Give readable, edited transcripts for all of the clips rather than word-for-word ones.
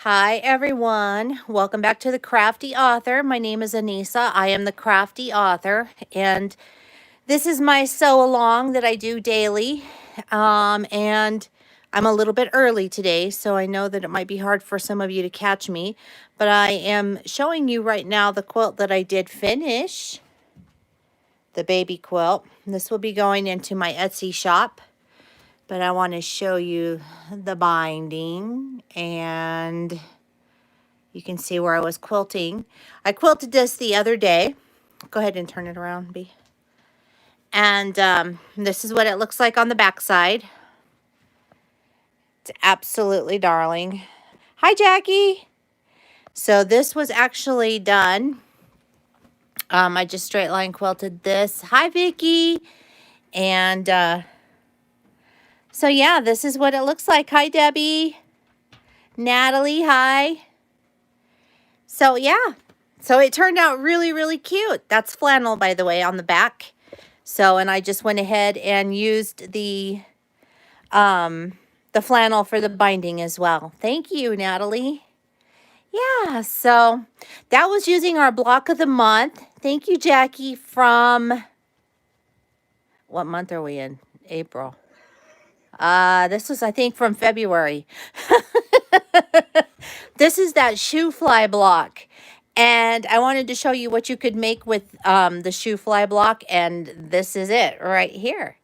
Hi, everyone. Welcome back to the Crafty Author. My name is Anissa. I am the Crafty Author, and this is my sew along that I do daily. And I'm a little bit early today, so I know that it might be hard for some of you to catch me, but I am showing you right now the quilt that I did finish, the baby quilt. This will be going into my Etsy shop, but I want to show you the binding, and you can see where I was quilting. I quilted this the other day. Go ahead and turn it around, B. And this is what it looks like on the back side. It's absolutely darling. Hi, Jackie. So this was actually done. I just straight line quilted this. Hi, Vicky. And so yeah, this is what it looks like. Hi, Debbie. Natalie, hi. So yeah, so it turned out really, really cute. That's flannel, by the way, on the back. So, and I just went ahead and used the flannel for the binding as well. Thank you, Natalie. Yeah, so that was using our block of the month. Thank you, Jackie, from, what month are we in? April. This was, I think, from February. This is that shoe fly block. And I wanted to show you what you could make with the shoe fly block. And this is it right here.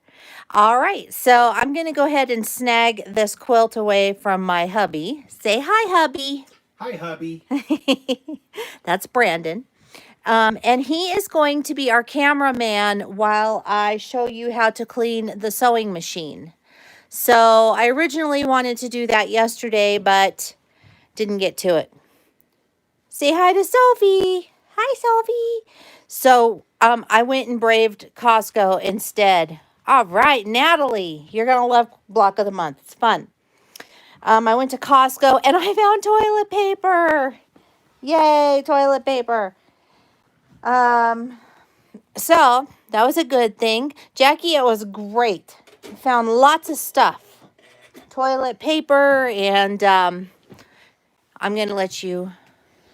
All right, so I'm going to go ahead and snag this quilt away from my hubby. Say hi, hubby. Hi, hubby. That's Brandon. And he is going to be our cameraman while I show you how to clean the sewing machine. So I originally wanted to do that yesterday, but didn't get to it. Say hi to Sophie. Hi, Sophie. So I went and braved Costco instead. All right, Natalie, you're going to love Block of the Month. It's fun. I went to Costco and I found toilet paper. Yay, toilet paper. So that was a good thing. Jackie, it was great. Found lots of stuff. Toilet paper, and I'm going to let you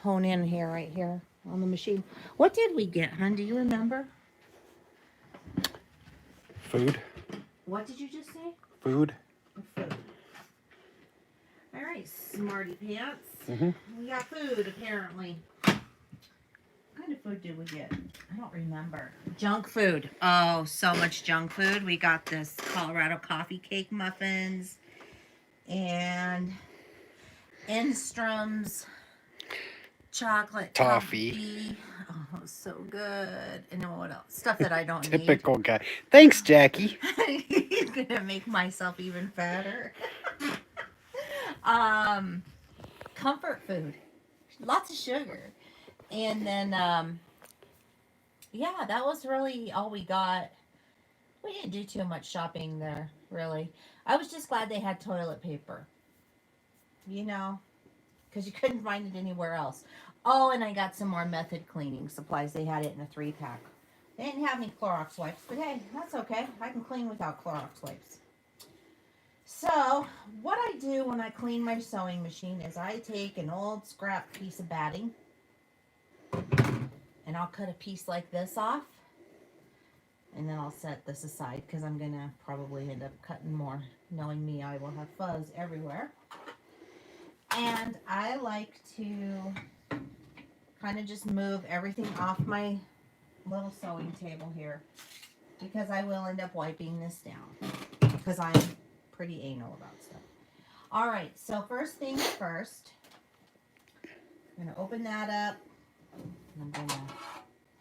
hone in here, right here on the machine. What did we get, hon? Do you remember? Food. What did you just say? Food. Food. All right, smarty pants. Mm-hmm. We got food, apparently. What kind of food did we get? I don't remember. Junk food. Oh, so much junk food. We got this Colorado coffee cake muffins and Enstrom's chocolate toffee. Oh, so good. And then what else? Stuff that I don't need. Typical guy. Thanks, Jackie. He's gonna make myself even fatter. Comfort food. Lots of sugar. And then yeah, that was really all we got. We didn't do too much shopping there, really. I was just glad they had toilet paper. You know, because you couldn't find it anywhere else. Oh, and I got some more method cleaning supplies. They had it in a 3-pack. They didn't have any Clorox wipes, but hey, that's okay. I can clean without Clorox wipes. So, what I do when I clean my sewing machine is I take an old scrap piece of batting and I'll cut a piece like this off. And then I'll set this aside because I'm going to probably end up cutting more. Knowing me, I will have fuzz everywhere. And I like to kind of just move everything off my little sewing table here because I will end up wiping this down because I'm pretty anal about stuff. All right, so first things first, I'm going to open that up. I'm going to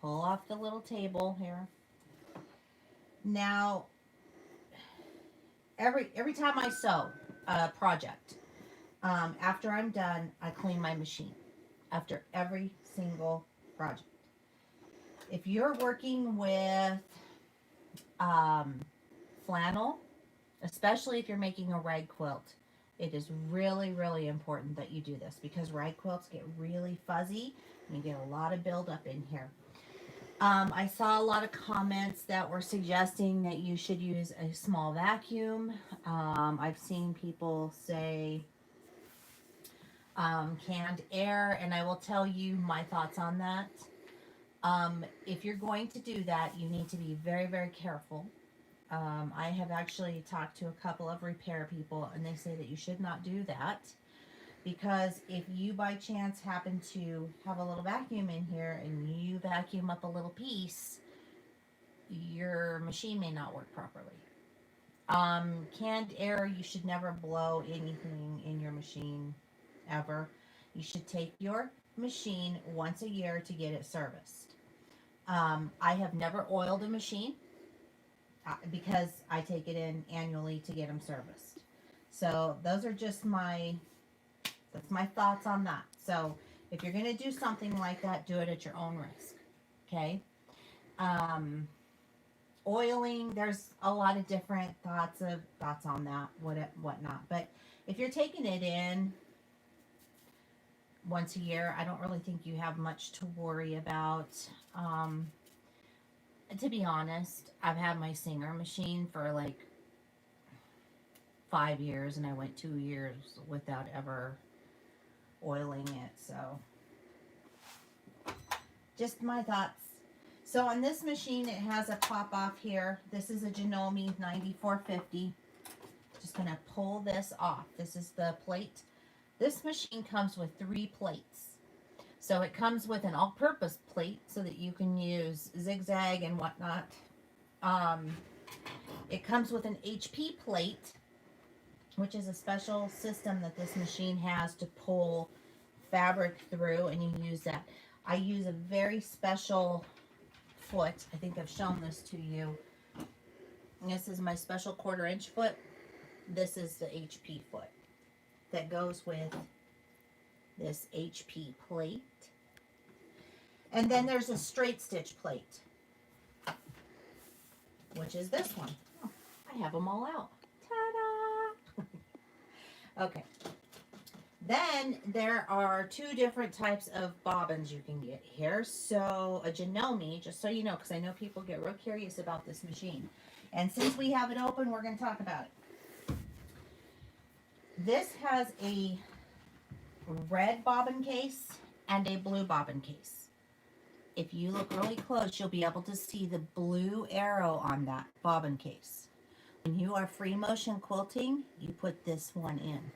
pull off the little table here. Now, every time I sew a project, after I'm done, I clean my machine after every single project. If you're working with flannel, especially if you're making a rag quilt, it is really, really important that you do this because rag quilts get really fuzzy and you get a lot of buildup in here. I saw a lot of comments that were suggesting that you should use a small vacuum. I've seen people say canned air, and I will tell you my thoughts on that. If you're going to do that, you need to be very, very careful. I have actually talked to a couple of repair people, and they say that you should not do that because if you by chance happen to have a little vacuum in here and you vacuum up a little piece, your machine may not work properly. Canned air, you should never blow anything in your machine ever. You should take your machine once a year to get it serviced. I have never oiled a machine because I take it in annually to get them serviced. So those are just that's my thoughts on that. So if you're going to do something like that, do it at your own risk. Okay. Oiling, there's a lot of different thoughts on that, whatnot. But if you're taking it in once a year, I don't really think you have much to worry about. To be honest, I've had my Singer machine for like 5 years, and I went 2 years without ever oiling it. So just my thoughts. So on this machine, it has a pop off here. This is a Janome 9450. Just gonna pull this off. This is the plate. This machine comes with 3 plates. So it comes with an all-purpose plate so that you can use zigzag and whatnot. It comes with an HP plate, which is a special system that this machine has to pull fabric through, and you use that. I use a very special foot. I think I've shown this to you. And this is my special 1/4 inch foot. This is the HP foot that goes with this HP plate. And then there's a straight stitch plate, which is this one. Oh, I have them all out. Ta-da! Okay. Then there are 2 different types of bobbins you can get here. So a Janome, just so you know, because I know people get real curious about this machine. And since we have it open, we're going to talk about it. This has a red bobbin case and a blue bobbin case. If you look really close, you'll be able to see the blue arrow on that bobbin case. When you are free motion quilting, you put this one in,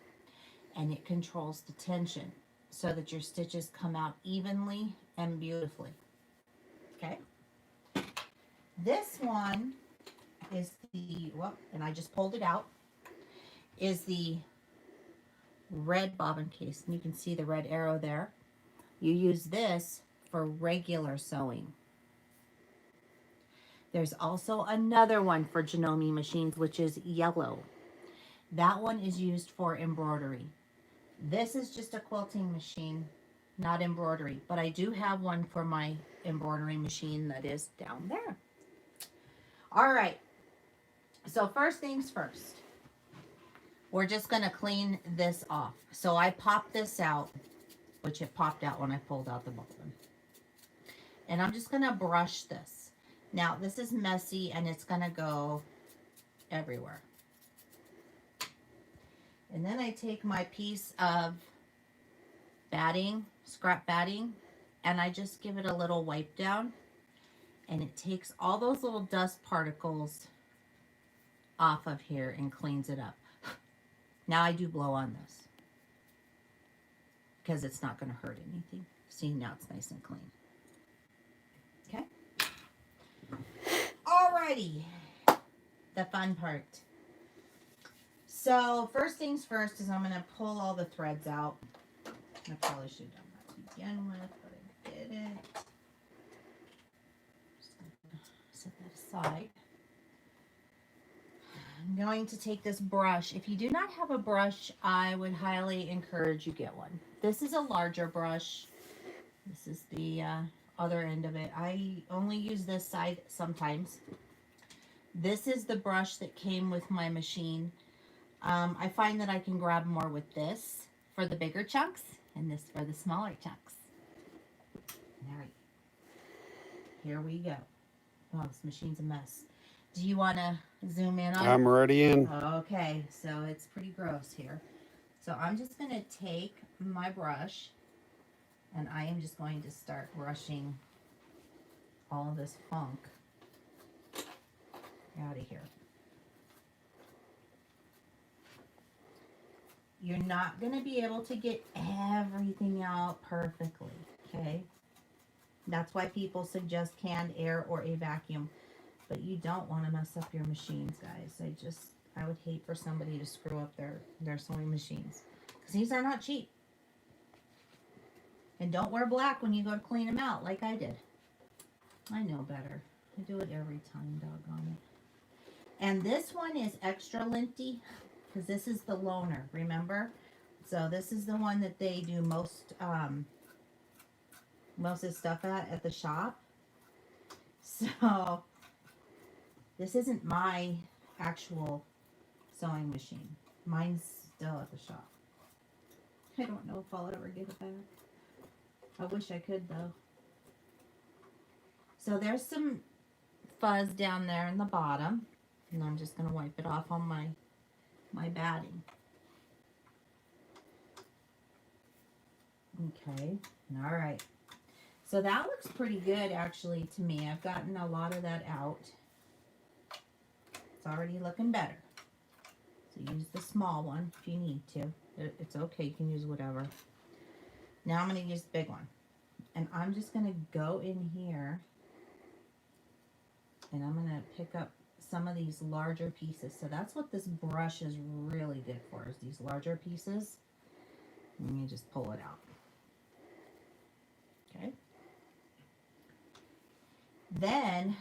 and it controls the tension so that your stitches come out evenly and beautifully. Okay. This one is the, well, and I just pulled it out, is the red bobbin case, and you can see the red arrow there. You use this for regular sewing. There's also another one for Janome machines, which is yellow. That one is used for embroidery. This is just a quilting machine, not embroidery, but I do have one for my embroidery machine that is down there. All right, so first things first, we're just gonna clean this off. So I popped this out, which it popped out when I pulled out the bobbin. And I'm just gonna brush this. Now this is messy and it's gonna go everywhere. And then I take my piece of batting, scrap batting, and I just give it a little wipe down, and it takes all those little dust particles off of here and cleans it up. Now I do blow on this because it's not going to hurt anything. See, now it's nice and clean. Okay. Alrighty, the fun part. So first things first is I'm going to pull all the threads out. I probably should have done that to begin with, but I didn't. Just going to set that aside. I'm going to take this brush. If you do not have a brush, I would highly encourage you get one. This is a larger brush. This is the other end of it. I only use this side sometimes. This is the brush that came with my machine. I find that I can grab more with this for the bigger chunks and this for the smaller chunks. All right. Here we go. Oh, this machine's a mess. Do you want to zoom in on it? I'm already in. Okay, so it's pretty gross here. So I'm just going to take my brush and I am just going to start brushing all of this funk out of here. You're not going to be able to get everything out perfectly, okay? That's why people suggest canned air or a vacuum. But you don't want to mess up your machines, guys. I would hate for somebody to screw up their sewing machines. Because these are not cheap. And don't wear black when you go to clean them out like I did. I know better. I do it every time, doggone it. And this one is extra linty because this is the loaner, remember? So this is the one that they do most of the stuff at the shop. So this isn't my actual sewing machine. Mine's still at the shop. I don't know if I'll ever get it back. I wish I could though. So there's some fuzz down there in the bottom. And I'm just going to wipe it off on my batting. Okay. All right. So that looks pretty good actually to me. I've gotten a lot of that out. It's already looking better. So use the small one if you need to. It's okay. You can use whatever. Now I'm going to use the big one. And I'm just going to go in here and I'm going to pick up some of these larger pieces. So that's what this brush is really good for, is these larger pieces. And you just pull it out. Okay. Then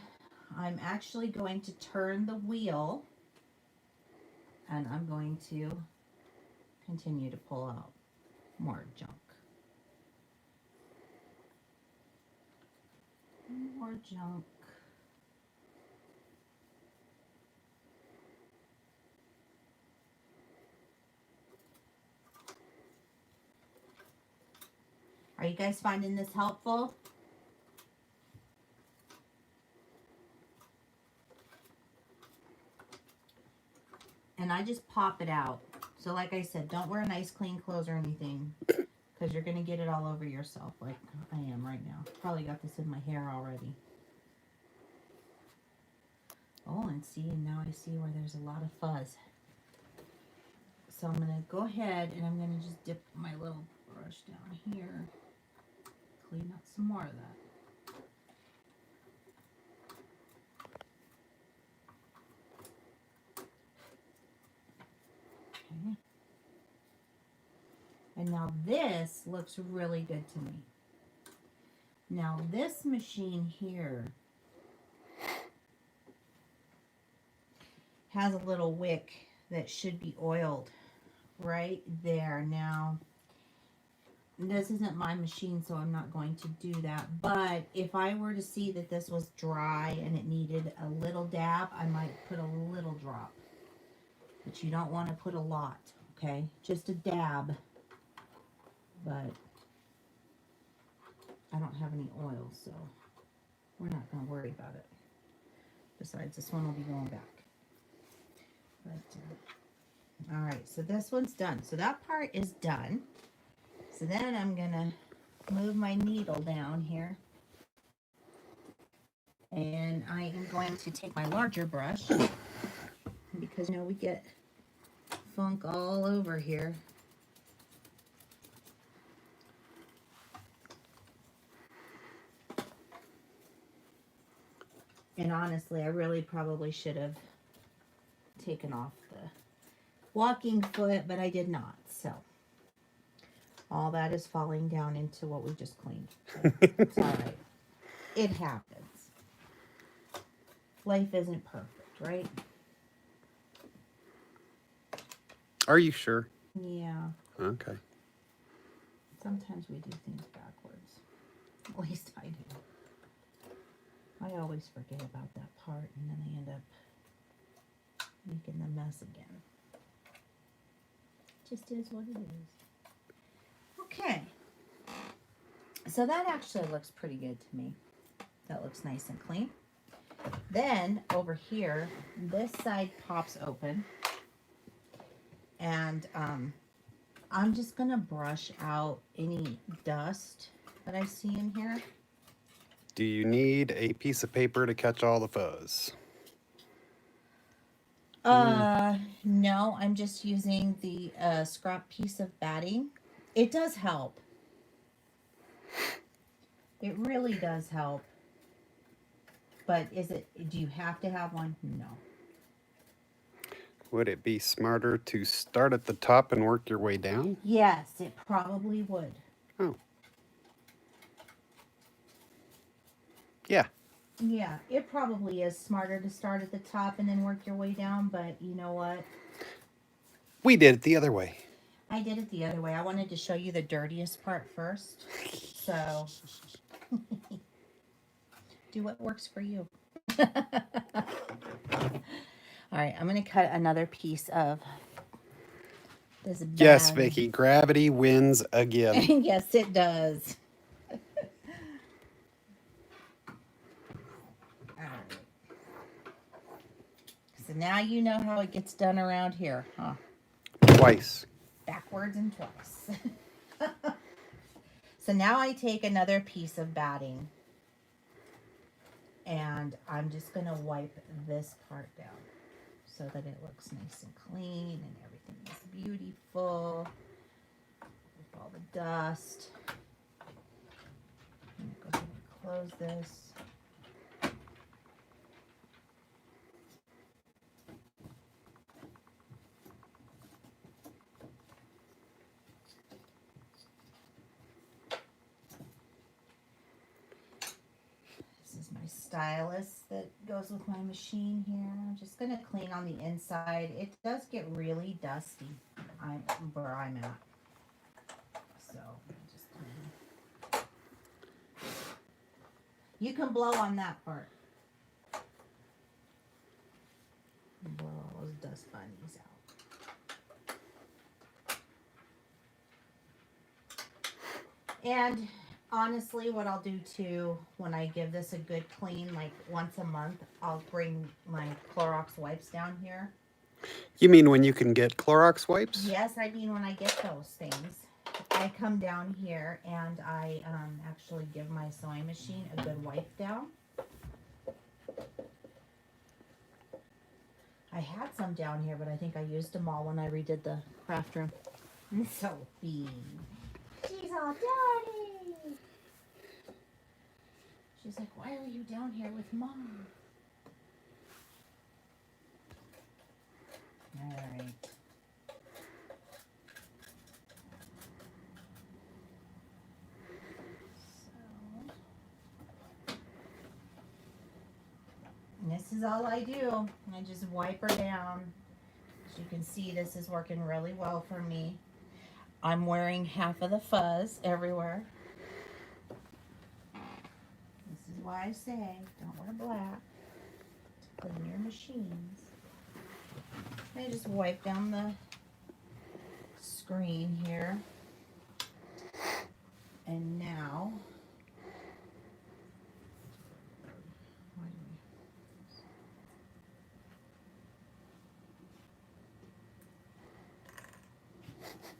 I'm actually going to turn the wheel and I'm going to continue to pull out more junk. More junk. Are you guys finding this helpful? And I just pop it out. So like I said, don't wear nice clean clothes or anything because you're going to get it all over yourself like I am right now. Probably got this in my hair already. Oh, and see, and now I see where there's a lot of fuzz. So I'm going to go ahead and I'm going to just dip my little brush down here. Clean up some more of that. Okay. And now this looks really good to me. Now this machine here has a little wick that should be oiled right there. Now, this isn't my machine, so I'm not going to do that. But if I were to see that this was dry and it needed a little dab, I might put a little drop. But you don't want to put a lot, okay? Just a dab. But I don't have any oil, so we're not going to worry about it. Besides, this one will be going back. But, all right, so this one's done. So that part is done. So then I'm going to move my needle down here. And I am going to take my larger brush because, you know, we get funk all over here. And honestly, I really probably should have taken off the walking foot, but I did not. So all that is falling down into what we just cleaned. So it's all right. It happens. Life isn't perfect, right? Are you sure? Yeah. Okay. Sometimes we do things backwards. At least I do. I always forget about that part and then I end up making the mess again. Just is what it is. Okay. So that actually looks pretty good to me. That looks nice and clean. Then over here, this side pops open. And I'm just gonna brush out any dust that I see in here. Do you need a piece of paper to catch all the fuzz? No, I'm just using the scrap piece of batting. It does help. It really does help. But do you have to have one? No. Would it be smarter to start at the top and work your way down? Yes, it probably would. Oh. Yeah. Yeah, it probably is smarter to start at the top and then work your way down, but you know what? We did it the other way. I did it the other way. I wanted to show you the dirtiest part first. So, do what works for you. All right, I'm going to cut another piece of this bag. Yes, Vicky, gravity wins again. Yes, it does. So now you know how it gets done around here, huh? Twice. Backwards and twice. So now I take another piece of batting and I'm just going to wipe this part down so that it looks nice and clean and everything is beautiful with all the dust. I'm going to go ahead and close this. Stylus that goes with my machine here. I'm just going to clean on the inside. It does get really dusty where I'm at. So just clean. You can blow on that part. Blow all those dust bunnies out. And honestly, what I'll do too, when I give this a good clean, like once a month, I'll bring my Clorox wipes down here. You mean when you can get Clorox wipes? Yes, I mean when I get those things. I come down here and I actually give my sewing machine a good wipe down. I had some down here, but I think I used them all when I redid the craft room. Sophie. She's all dirty. She's like, why are you down here with Mom? All right. So, and this is all I do. I just wipe her down. As you can see, this is working really well for me. I'm wearing half of the fuzz everywhere. This is why I say don't wear black to clean your machines. I just wipe down the screen here. And now,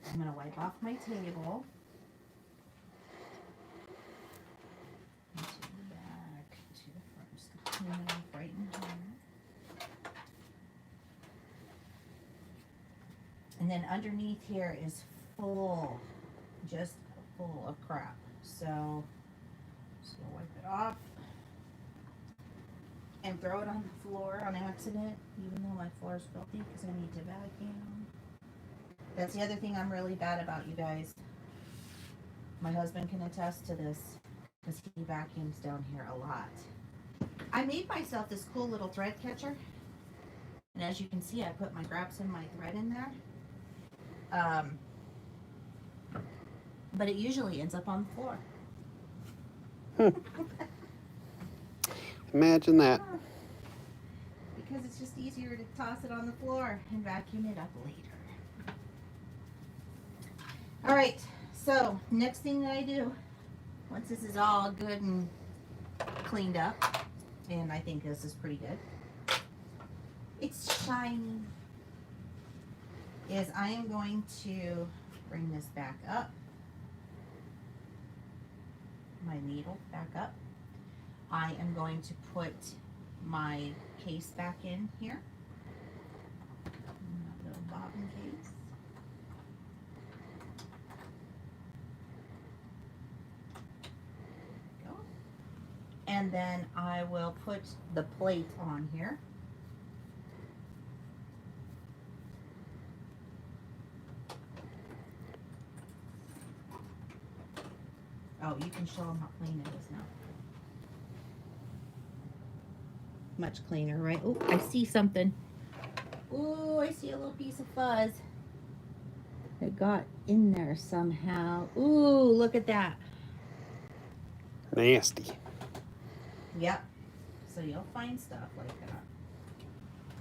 I'm going to wipe off my table. To the back, to the front. I'm just going to clean it up right in here. And then underneath here is full, just full of crap. So, just going to wipe it off. And throw it on the floor on accident, even though my floor is filthy because I need to vacuum. That's the other thing I'm really bad about, you guys. My husband can attest to this because he vacuums down here a lot. I made myself this cool little thread catcher. And as you can see, I put my scraps and my thread in there. But it usually ends up on the floor. Imagine that. Because it's just easier to toss it on the floor and vacuum it up later. All right, so next thing that I do, once this is all good and cleaned up, and I think this is pretty good, it's shiny, is I am going to bring this back up. My needle back up. I am going to put my case back in here. My little bobbin case. There we go. And then I will put the plate on here. Oh, you can show them how clean it is now. Much cleaner, right? Oh, I see something. Oh, I see a little piece of fuzz that got in there somehow. Ooh, look at that. Nasty. Yep. So you'll find stuff like that.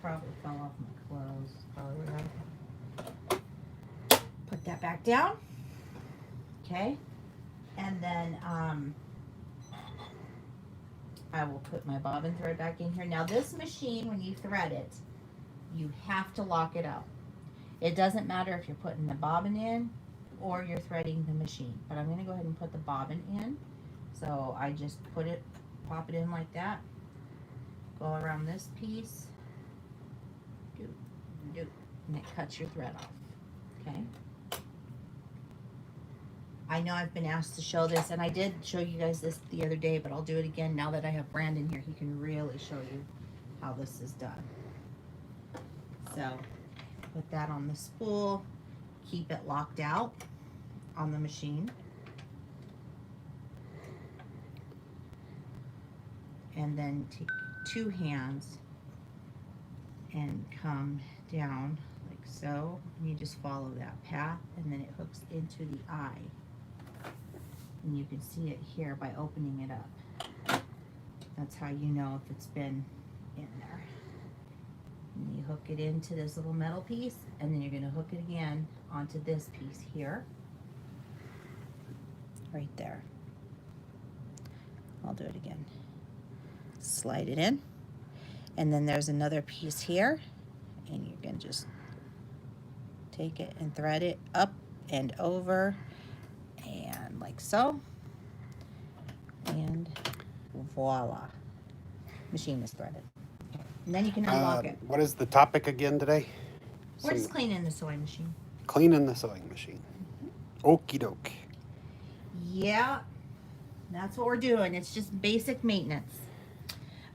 Probably fell off my clothes. Probably would have. Put that back down. Okay. And then I will put my bobbin thread back in here. Now this machine, when you thread it, you have to lock it up. It doesn't matter if you're putting the bobbin in or you're threading the machine. But I'm going to go ahead and put the bobbin in. So I just put it, pop it in like that. Go around this piece. And it cuts your thread off. Okay. I know I've been asked to show this, and I did show you guys this the other day, but I'll do it again now that I have Brandon here. He can really show you how this is done. So, put that on the spool, keep it locked out on the machine. And then take two hands and come down like so. And you just follow that path, and then it hooks into the eye. And you can see it here by opening it up. That's how you know if it's been in there. And you hook it into this little metal piece, and then you're going to hook it again onto this piece here. Right there. I'll do it again. Slide it in. And then there's another piece here. And you can just take it and thread it up and over. And like so, and voila, machine is threaded. Okay. And then you can unlock it. What is the topic again today? We're just cleaning the sewing machine. Cleaning the sewing machine. Okie doke. Yeah, that's what we're doing. It's just basic maintenance.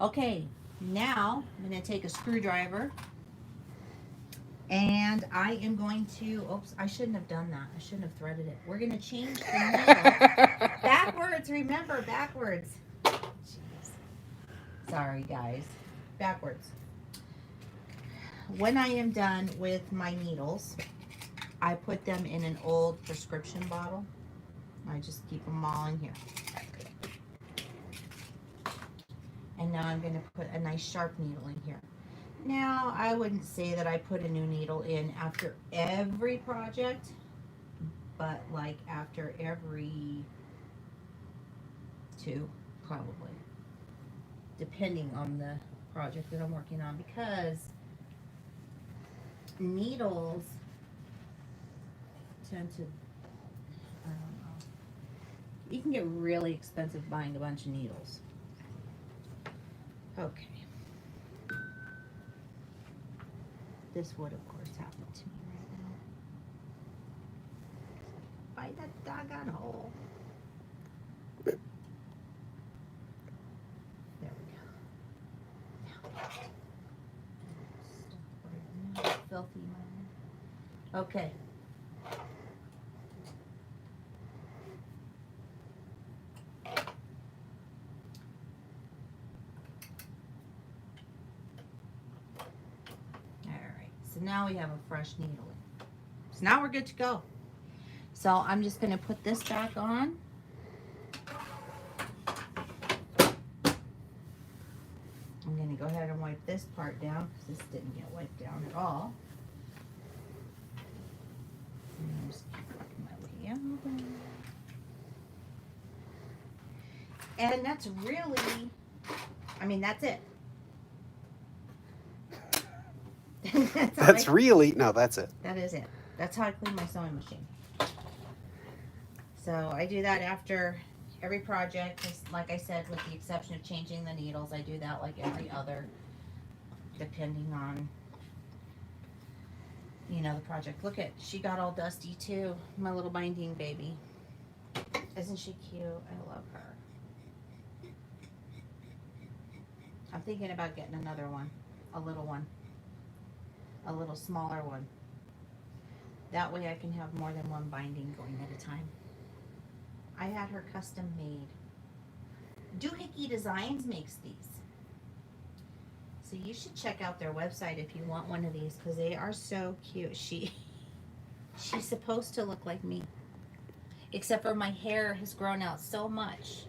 Okay, now I'm going to take a screwdriver. And I am going to, oops, I shouldn't have done that. I shouldn't have threaded it. We're going to change the needle. Backwards, remember, backwards. Jeez. Sorry, guys. Backwards. When I am done with my needles, I put them in an old prescription bottle. I just keep them all in here. And now I'm going to put a nice sharp needle in here. Now, I wouldn't say that I put a new needle in after every project, but like after every 2, probably, depending on the project that I'm working on, because needles tend to, I don't know, you can get really expensive buying a bunch of needles. Okay. This would, of course, happen to me right now. Find that doggone hole. There we go. Now, filthy man. Okay. So now we have a fresh needle in. So now we're good to go. So I'm just going to put this back on. I'm going to go ahead and wipe this part down because this didn't get wiped down at all. And I'm just working my way out. And that's really, I mean, that's it. That's really, no, that's it. That is it. That's how I clean my sewing machine. So I do that after every project. Like I said, with the exception of changing the needles, I do that like every other, depending on, you know, the project. Look at, she got all dusty too. My little binding baby. Isn't she cute? I love her. I'm thinking about getting another one. A little one. A little smaller one. That way I can have more than one binding going at a time. I had her custom made. Doohickey Designs makes these. So you should check out their website if you want one of these, because they are so cute. She's supposed to look like me. Except for my hair has grown out so much,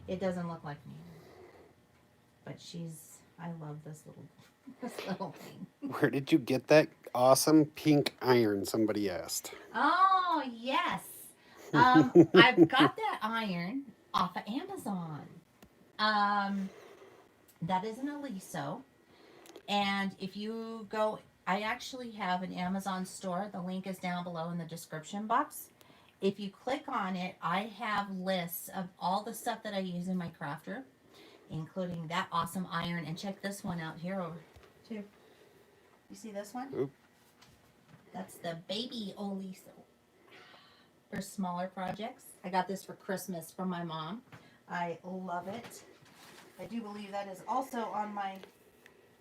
it doesn't look like me. But I love this little thing. Where did you get that awesome pink iron? Somebody asked. Oh, yes. I've got that iron off of Amazon. That is an Aliso. And if you go, I actually have an Amazon store. The link is down below in the description box. If you click on it, I have lists of all the stuff that I use in my craft room, including that awesome iron. And check this one out here over too. You see this one? Oop. That's the baby Oliso for smaller projects. I got this for Christmas from my mom. I love it. I do believe that is also on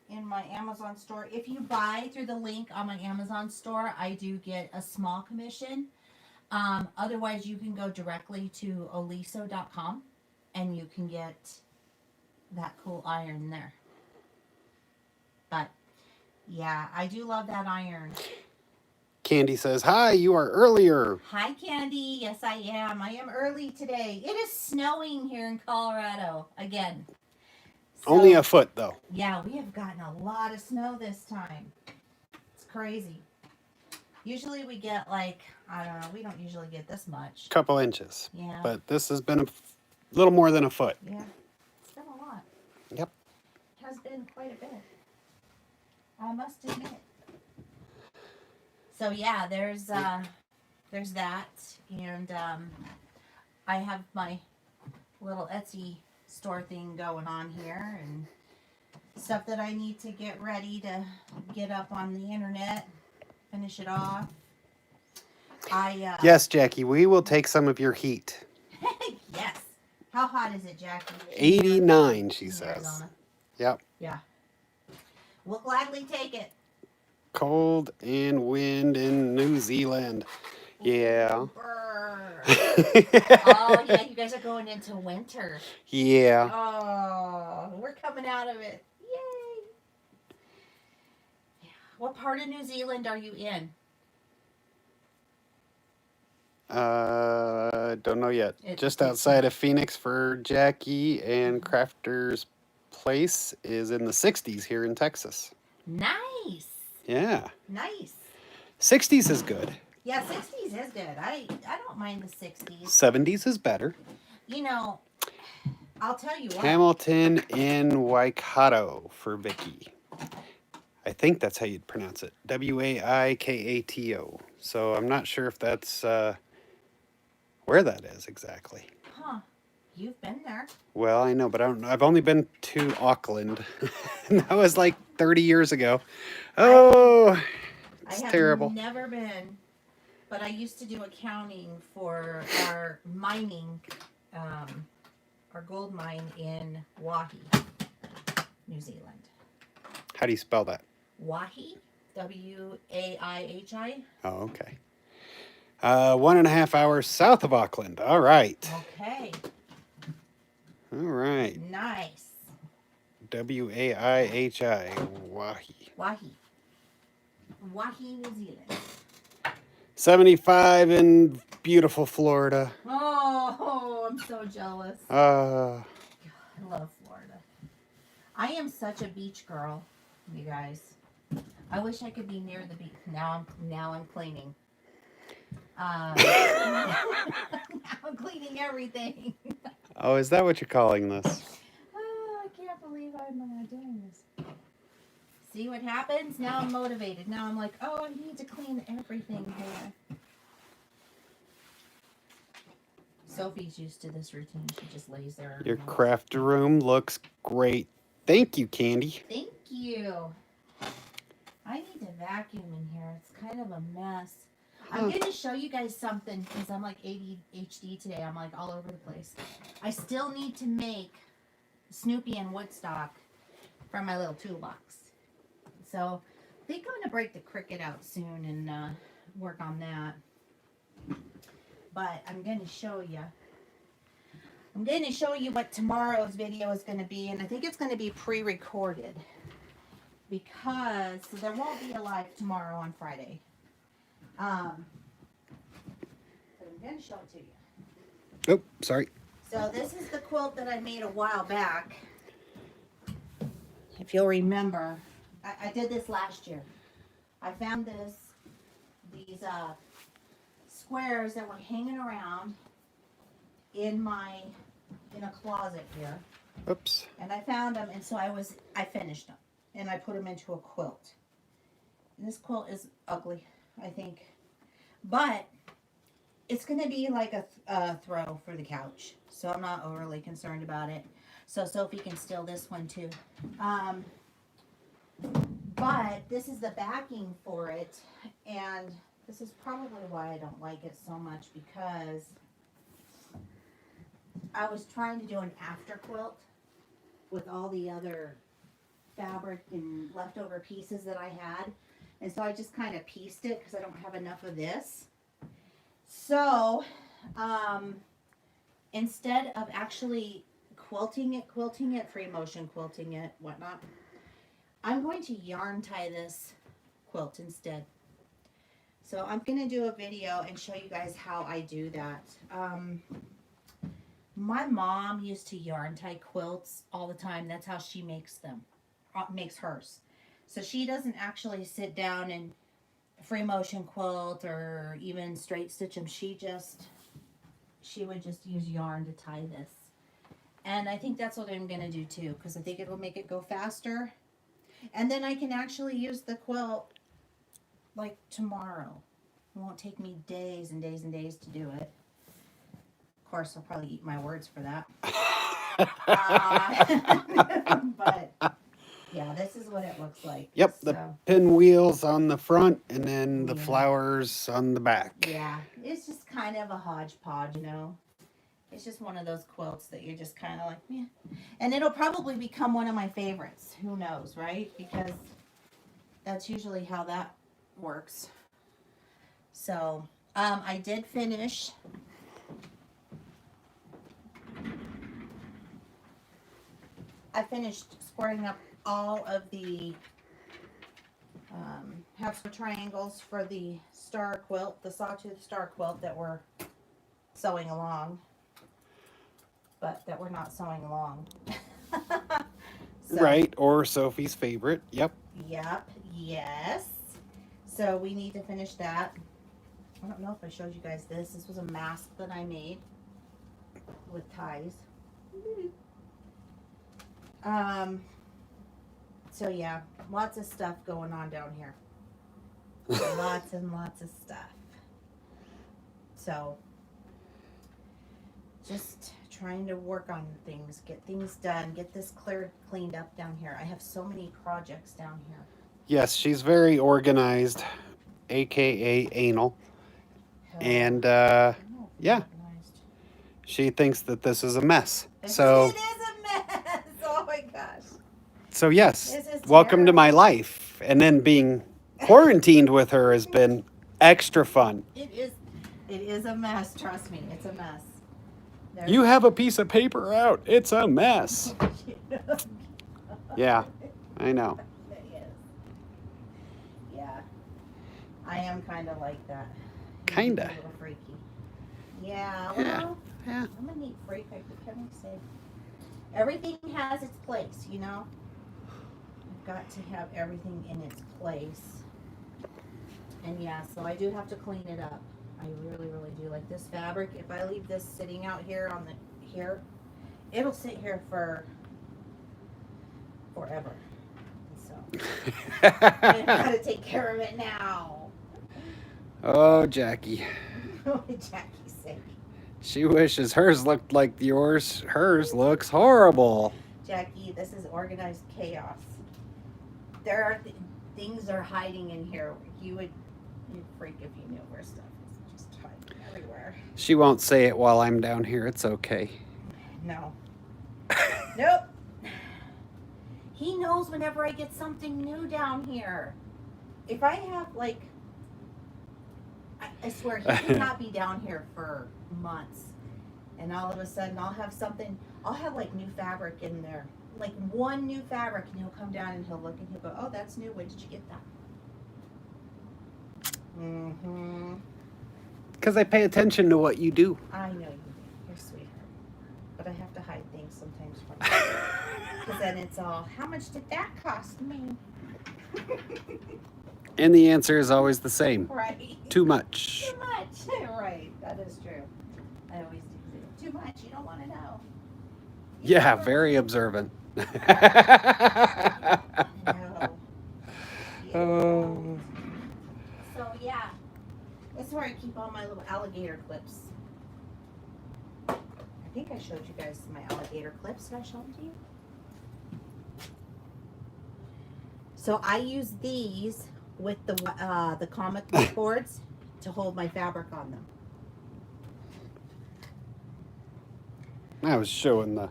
in my Amazon store. If you buy through the link on my Amazon store, I do get a small commission. Otherwise, you can go directly to oliso.com and you can get that cool iron there. But yeah, I do love that iron. Candy says, hi, you are earlier. Hi, Candy. Yes, I am. I am early today. It is snowing here in Colorado again. So, Only a foot, though. Yeah, we have gotten a lot of snow this time. It's crazy. Usually we get like, I don't know, we don't usually get this much. Couple inches. Yeah. But this has been a little more than a foot. Yeah. It's been a lot. Yep. It has been quite a bit. I must admit. So yeah, there's that, and I have my little Etsy store thing going on here, and stuff that I need to get ready to get up on the internet, finish it off. Yes, Jackie, we will take some of your heat. Yes. How hot is it, Jackie? 89, she says. Arizona. Yep. Yeah. We'll gladly take it. Cold and wind in New Zealand. Yeah. Oh, yeah, you guys are going into winter. Yeah. Oh, we're coming out of it. Yay. Yeah. What part of New Zealand are you in? Don't know yet. Just outside of Phoenix for Jackie, and Crafter's place is in the 60s here in Texas. Nice. Yeah. Nice. 60s is good. Yeah, 60s is good. I don't mind the 60s. 70s is better. You know, I'll tell you what. Hamilton in Waikato for Vicky. I think that's how you'd pronounce it. Waikato. So I'm not sure if that's where that is exactly. Huh. You've been there. Well, I know, but I don't know. I've only been to Auckland. And that was like 30 years ago. Oh, it's terrible. I have never been, but I used to do accounting for our mining, our gold mine in Wahi, New Zealand. How do you spell that? Wahi, Waihi. Oh, okay. 1.5 hours south of Auckland. All right. Okay. All right. Nice. Waihi. Wahi, New Zealand. 75 in beautiful Florida. Oh, I'm so jealous. I love Florida. I am such a beach girl, you guys. I wish I could be near the beach. Now I'm cleaning. Now I'm cleaning everything. Oh, is that what you're calling this? Oh, I can't believe I'm doing this. See what happens? Now I'm motivated. Now I'm like, oh, I need to clean everything here. Sophie's used to this routine. She just lays there. Your craft room looks great. Thank you, Candy. Thank you. I need to vacuum in here. It's kind of a mess. I'm going to show you guys something because I'm like ADHD today. I'm like all over the place. I still need to make Snoopy and Woodstock from my little toolbox. So I think I'm going to break the Cricut out soon and work on that. But I'm going to show you. I'm going to show you what tomorrow's video is going to be. And I think it's going to be pre-recorded. Because there won't be a live tomorrow on Friday. But I'm going to show it to you. Oh, sorry. So this is the quilt that I made a while back. If you'll remember, I did this last year. I found these squares that were hanging around in a closet here. Oops. And I found them, and so I finished them. And I put them into a quilt. And this quilt is ugly, I think. But it's going to be like a throw for the couch. So I'm not overly concerned about it. So Sophie can steal this one too. But this is the backing for it. And this is probably why I don't like it so much. Because I was trying to do an after quilt with all the other fabric and leftover pieces that I had, and so I just kind of pieced it because I don't have enough of this. So instead of actually quilting it, free motion quilting it, whatnot, I'm going to yarn tie this quilt instead. So I'm going to do a video and show you guys how I do that. My mom used to yarn tie quilts all the time. That's how she makes them. Makes hers. So she doesn't actually sit down and free motion quilt or even straight stitch them. She would just use yarn to tie this. And I think that's what I'm going to do too, because I think it will make it go faster. And then I can actually use the quilt like tomorrow. It won't take me days and days and days to do it. Of course, I'll probably eat my words for that. But yeah, this is what it looks like. Yep, so, the pinwheels on the front and then the flowers on the back. Yeah, it's just kind of a hodgepodge, you know. It's just one of those quilts that you're just kind of like, yeah. And it'll probably become one of my favorites. Who knows, right? Because that's usually how that works. So, I did finish. I finished squaring up all of the half triangles for the star quilt, the sawtooth star quilt that we're sewing along, but that we're not sewing along. So, right, or Sophie's favorite. Yep. Yep, yes. So we need to finish that. I don't know if I showed you guys this. This was a mask that I made with ties. So yeah, lots of stuff going on down here. Lots and lots of stuff. So just trying to work on things, get things done, get this cleaned up down here. I have so many projects down here. Yes, she's very organized, aka anal. And yeah, Organized. she thinks that this is a mess. It is So a mess. Oh my gosh. so yes, This is welcome to my terrible. life. And then being quarantined with her has been extra fun. It is a mess, trust me. It's a mess. You have a piece of paper out. It's a mess. Yeah, I know. It is. Yeah. I am kind of like that. Kinda. A little freaky. Yeah, well, Yeah. I'm a neat freak, I can say. Everything has its place, you know? You've got to have everything in its place. And yeah, so I do have to clean it up. I really, really do. Like this fabric, if I leave this sitting out here on here, it'll sit here for forever. So I gotta take care of it now. Oh, Jackie. What did Jackie say? She wishes hers looked like yours. Hers looks horrible. Jackie, this is organized chaos. There are things are hiding in here. You'd freak if you knew where stuff is just hiding everywhere. She won't say it while I'm down here. It's okay. No. Nope. He knows whenever I get something new down here. If I have like, I swear he cannot be down here for months, and all of a sudden I'll have something. I'll have like new fabric in there, like one new fabric, and he'll come down and he'll look and he'll go, "Oh, that's new. When did you get that?" Mm-hmm. Because I pay attention to what you do. I know you do. You're a sweetheart. But I have to hide things sometimes from you. Because then it's all, how much did that cost me? And the answer is always the same. Right. Too much. Too much. Right. That is true. I always do say, too much. You don't want to know. Yeah, very observant. No. Oh. So yeah, that's where I keep all my little alligator clips. I think I showed you guys my alligator clips. Did I show them to you? So I use these with the comic book boards to hold my fabric on them. I was showing the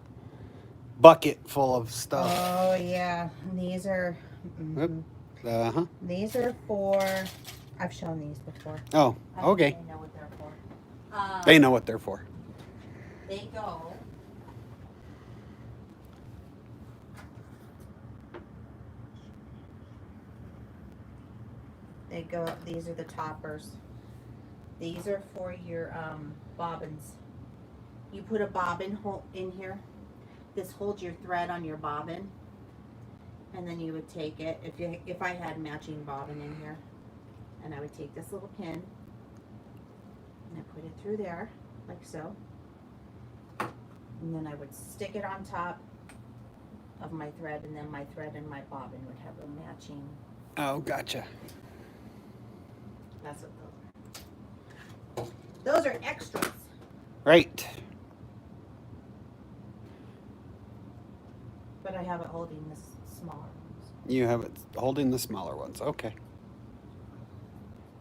bucket full of stuff. Oh yeah, and these are. Uh-huh. These are for. I've shown these before. Oh, okay. I know what they're for. They know what they're for. They go. They go. These are the toppers. These are for your bobbins. You put a bobbin hole in here. This holds your thread on your bobbin, and then you would take it if I had matching bobbin in here, and I would take this little pin and I put it through there like so, and then I would stick it on top of my thread, and then my thread and my bobbin would have a matching. Oh, gotcha. That's what those are. Those are extras. Right. But I have it holding the smaller ones. You have it holding the smaller ones. Okay.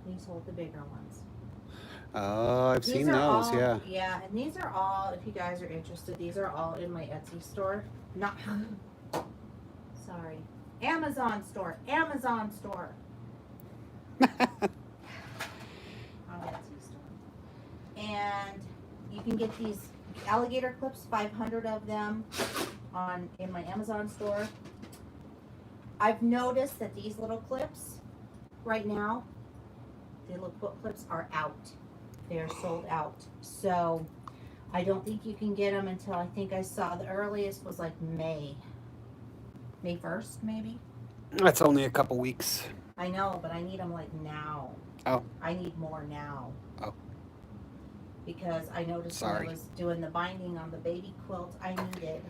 These hold the bigger ones. Oh, I've These seen are those, all, yeah. Yeah, and these are all, if you guys are interested, these are all in my Etsy store. Not, sorry. Amazon store. Amazon store. On Etsy store. And you can get these alligator clips, 500 of them in my Amazon store. I've noticed that these little clips right now, the little quilt clips are out. They're sold out. So I don't think you can get them until, I think I saw the earliest was like May 1st maybe. That's only a couple weeks. I know, but I need them like now. Oh. I need more now. Oh. Because I noticed when I was doing the binding on the baby quilt, I needed.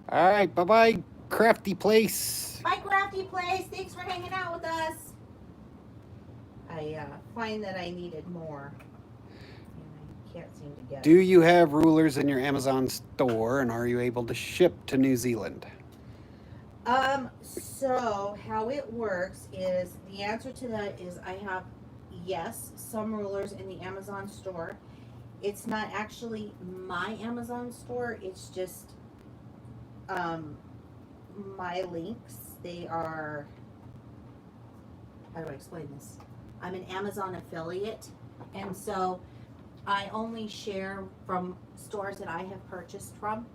All right, bye-bye, Crafty Place. Bye, Crafty Place. Thanks for hanging out with us. I find that I needed more. And I can't seem to get Do you have rulers in your Amazon store, and are you able to ship to New Zealand? So how it works is, the answer to that is I have, yes, some rulers in the Amazon store. It's not actually my Amazon store. It's just my links. They are, how do I explain this? I'm an Amazon affiliate, and so I only share from stores that I have purchased from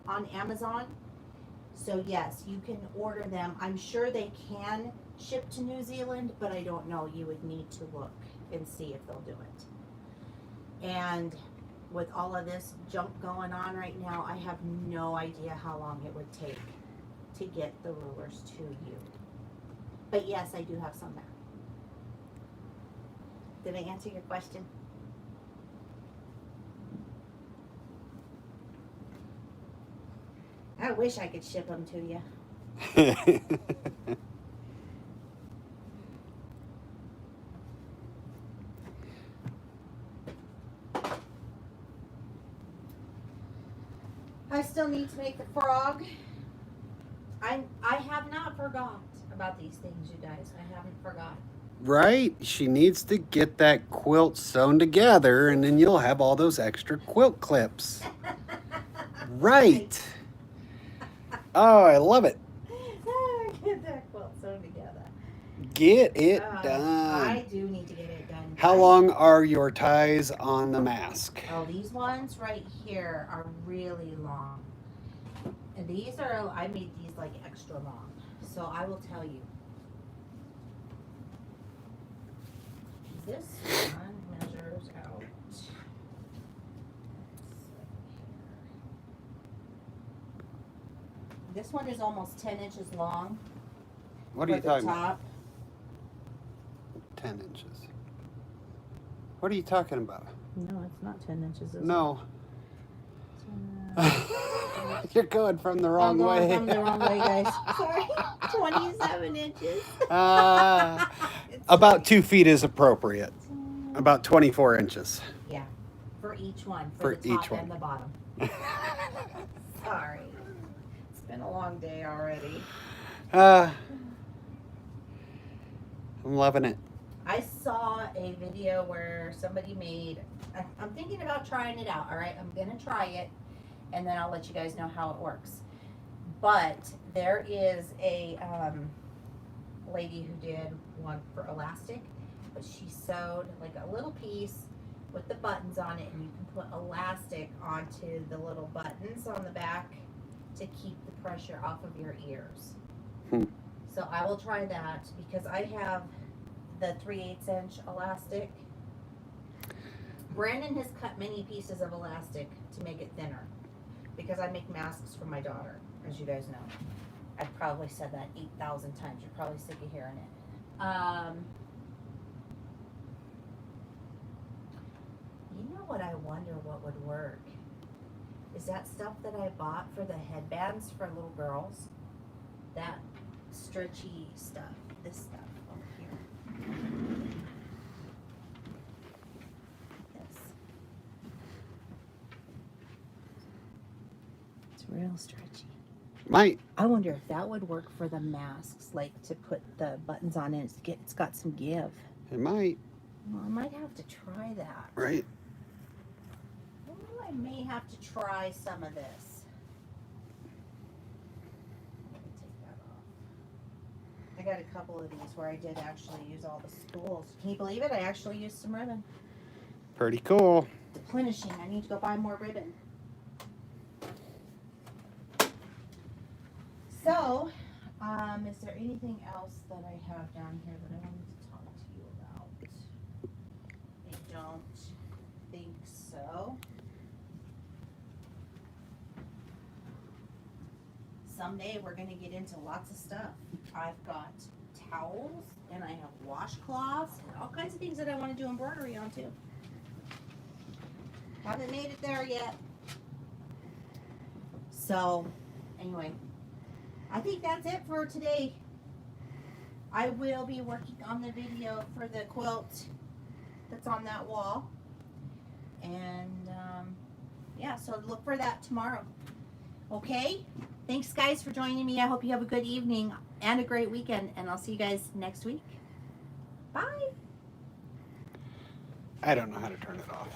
on Amazon. So yes, you can order them. I'm sure they can ship to New Zealand, but I don't know. You would need to look and see if they'll do it. And with all of this junk going on right now, I have no idea how long it would take to get the rulers to you. But yes, I do have some there. Did I answer your question? I wish I could ship them to you. I still need to make the frog. I have not forgot about these things, you guys. I haven't forgot. Right? She needs to get that quilt sewn together, and then you'll have all those extra quilt clips. Right. Oh, I love it. Get that quilt sewn together. Get it I done. do need to get it done. How long are your ties on the mask? Oh, these ones right here are really long. And these are, I made these like extra long. So I will tell you. This one measures out. This one is almost 10 inches long. What are you talking about? Top. 10 inches. What are you talking about? No, it's not 10 inches. No. You're going from the wrong way. I'm going from the wrong way, guys. Sorry. 27 inches. About 2 feet is appropriate. About 24 inches. Yeah. For each one. For the top each one. and the bottom. Sorry. It's been a long day already. I'm loving it. I saw a video where somebody made, I'm thinking about trying it out, all right? I'm going to try it, and then I'll let you guys know how it works. But there is a lady who did one for elastic, but she sewed like a little piece with the buttons on it, and you can put elastic onto the little buttons on the back to keep the pressure off of your ears. So I will try that because I have the 3/8 inch elastic. Brandon has cut many pieces of elastic to make it thinner because I make masks for my daughter, as you guys know. I've probably said that 8,000 times. You're probably sick of hearing it. You know what I wonder what would work? Is that stuff that I bought for the headbands for little girls? That stretchy stuff. This stuff over here. This. It's real stretchy. Might. I wonder if that would work for the masks, like to put the buttons on it. It's got some give. It might. Well, I might have to try that. Right. Well, I may have to try some of this. Let me take that off. I got a couple of these where I did actually use all the spools. Can you believe it? I actually used some ribbon. Pretty cool. Replenishing. I need to go buy more ribbon. So, is there anything else that I have down here that I wanted to talk to you about? I don't think so. Someday we're going to get into lots of stuff. I've got towels and I have washcloths and all kinds of things that I want to do embroidery on too. Haven't made it there yet. So, anyway, I think that's it for today. I will be working on the video for the quilt that's on that wall. And yeah, so look for that tomorrow. Okay? Thanks guys for joining me. I hope you have a good evening and a great weekend. And I'll see you guys next week. Bye. I don't know how to turn it off.